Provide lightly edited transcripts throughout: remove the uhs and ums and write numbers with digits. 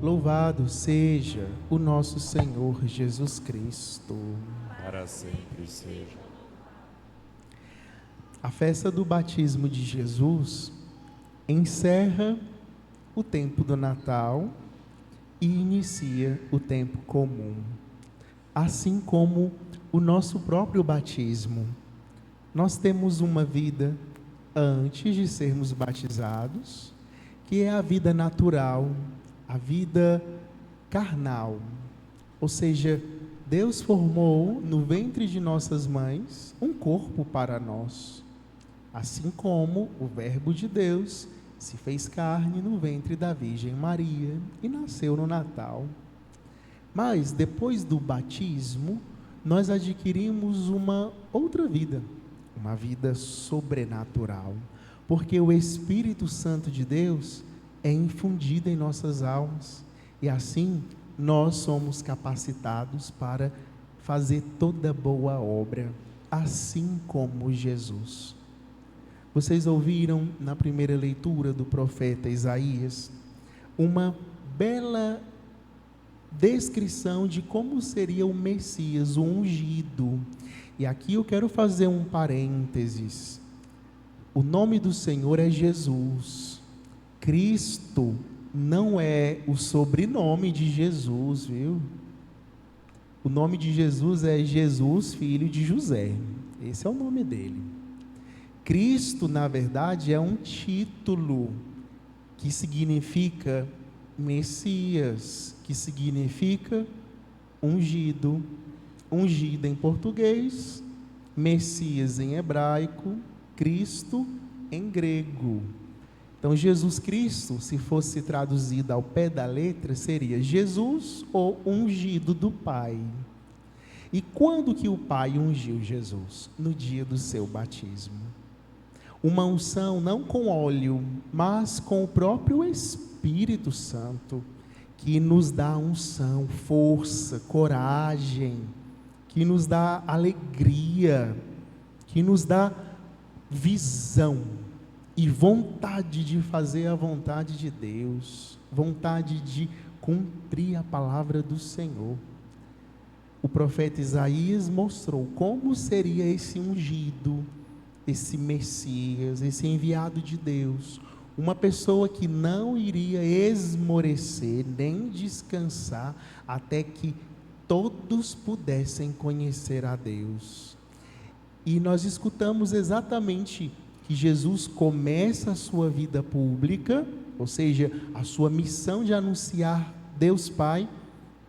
Louvado seja o nosso Senhor Jesus Cristo. Para sempre seja. A festa do batismo de Jesus encerra o tempo do Natal e inicia o tempo comum, assim como o nosso próprio batismo. Nós temos uma vida antes de sermos batizados, que é a vida natural, a vida carnal. Ou seja, Deus formou no ventre de nossas mães um corpo para nós, assim como o Verbo de Deus se fez carne no ventre da Virgem Maria e nasceu no Natal. Mas depois do batismo, nós adquirimos uma outra vida, uma vida sobrenatural, porque o Espírito Santo de Deus é infundido em nossas almas, e assim nós somos capacitados para fazer toda boa obra, assim como Jesus. Vocês ouviram na primeira leitura do profeta Isaías uma bela descrição de como seria o Messias, o ungido. E aqui eu quero fazer um parênteses. O nome do Senhor é Jesus. Cristo não é o sobrenome de Jesus, viu? O nome de Jesus é Jesus, filho de José. Esse é o nome dele. Cristo, na verdade, é um título que significa Messias, que significa ungido. Ungido em português, Messias em hebraico, Cristo em grego. Então, Jesus Cristo, se fosse traduzido ao pé da letra, seria Jesus, ou ungido do Pai. E quando que o Pai ungiu Jesus? No dia do seu batismo. Uma unção não com óleo, mas com o próprio Espírito Santo, que nos dá unção, força, coragem, que nos dá alegria, que nos dá visão e vontade de fazer a vontade de Deus, vontade de cumprir a palavra do Senhor. O profeta Isaías mostrou como seria esse ungido, esse Messias, esse enviado de Deus, uma pessoa que não iria esmorecer nem descansar até que todos pudessem conhecer a Deus. E nós escutamos exatamente que Jesus começa a sua vida pública, ou seja, a sua missão de anunciar Deus Pai,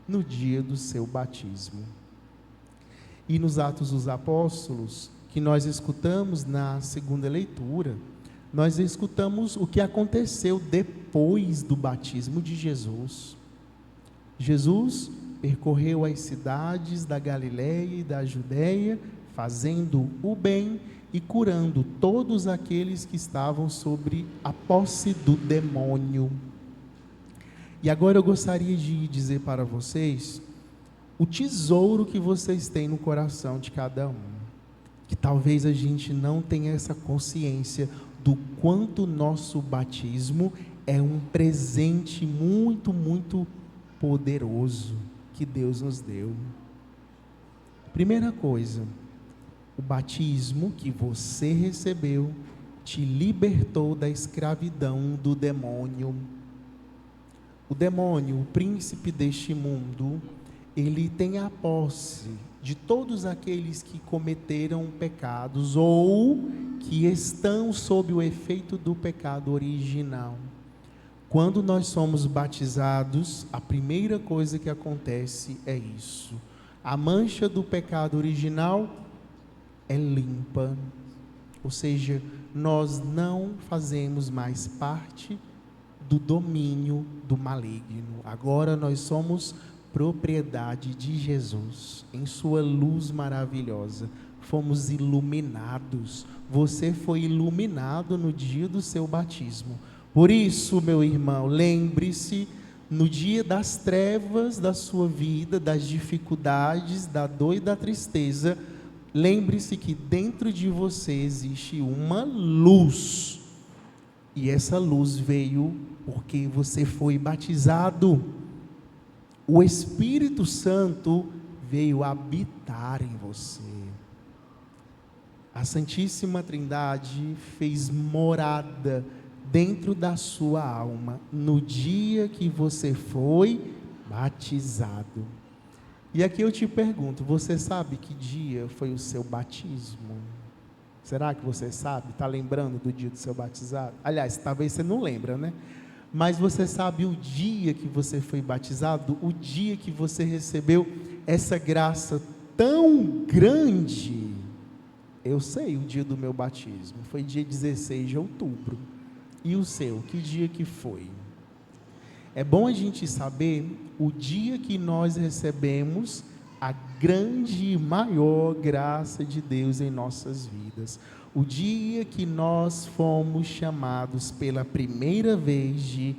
no dia do seu batismo. E nos Atos dos Apóstolos, que nós escutamos na segunda leitura, nós escutamos o que aconteceu depois do batismo de Jesus. Jesus percorreu as cidades da Galileia e da Judeia, fazendo o bem e curando todos aqueles que estavam sob a posse do demônio. E agora eu gostaria de dizer para vocês o tesouro que vocês têm no coração de cada um, que talvez a gente não tenha essa consciência do quanto nosso batismo é um presente muito, muito poderoso que Deus nos deu. Primeira coisa, o batismo que você recebeu te libertou da escravidão do demônio. O demônio, o príncipe deste mundo, ele tem a posse de todos aqueles que cometeram pecados ou que estão sob o efeito do pecado original. Quando nós somos batizados, a primeira coisa que acontece é isso. A mancha do pecado original é limpa, ou seja, nós não fazemos mais parte do domínio do maligno. Agora nós somos propriedade de Jesus, em sua luz maravilhosa. Fomos iluminados. Você foi iluminado no dia do seu batismo. Por isso, meu irmão, lembre-se, no dia das trevas da sua vida, das dificuldades, da dor e da tristeza, lembre-se que dentro de você existe uma luz, e essa luz veio porque você foi batizado. o Espírito Santo veio habitar em você. A Santíssima Trindade fez morada dentro da sua alma no dia que você foi batizado. E aqui eu te pergunto, você sabe que dia foi o seu batismo? Será que você sabe? Está lembrando do dia do seu batizado? Aliás, talvez você não lembra, né? Mas você sabe o dia que você foi batizado? O dia que você recebeu essa graça tão grande? Eu sei o dia do meu batismo, foi dia 16 de outubro. E o seu, que dia que foi? É bom a gente saber o dia que nós recebemos a grande e maior graça de Deus em nossas vidas. O dia que nós fomos chamados pela primeira vez de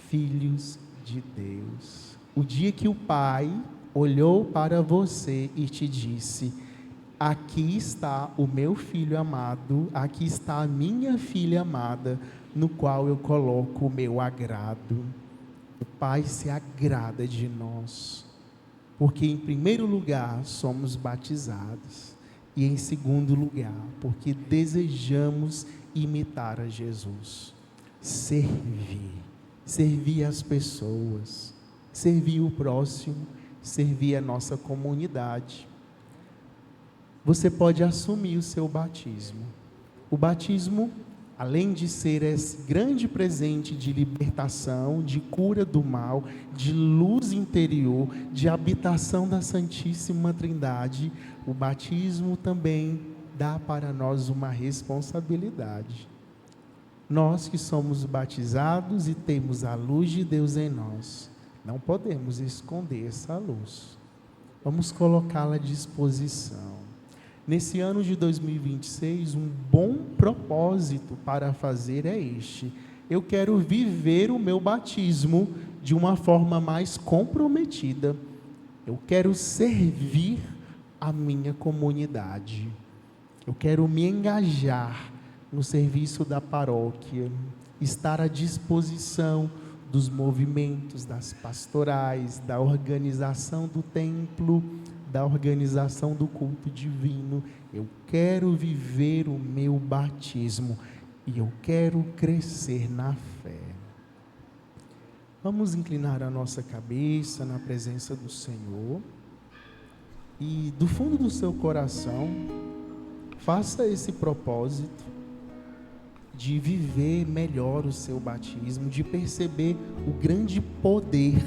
filhos de Deus. O dia que o Pai olhou para você e te disse: aqui está o meu filho amado, aqui está a minha filha amada, no qual eu coloco o meu agrado. O Pai se agrada de nós, porque em primeiro lugar somos batizados, e em segundo lugar, porque desejamos imitar a Jesus. Servir as pessoas, servir o próximo, servir a nossa comunidade. Você pode assumir o seu batismo. O batismo, além de ser esse grande presente de libertação, de cura do mal, de luz interior, de habitação da Santíssima Trindade, o batismo também dá para nós uma responsabilidade. Nós que somos batizados e temos a luz de Deus em nós, não podemos esconder essa luz. Vamos colocá-la à disposição. Nesse ano de 2026, um bom propósito para fazer é este: eu quero viver o meu batismo de uma forma mais comprometida. Eu quero servir a minha comunidade. Eu quero me engajar no serviço da paróquia, estar à disposição dos movimentos, das pastorais, da organização do templo, da organização do culto divino. Eu quero viver o meu batismo e eu quero crescer na fé. Vamos inclinar a nossa cabeça na presença do Senhor e do fundo do seu coração, faça esse propósito de viver melhor o seu batismo, de perceber o grande poder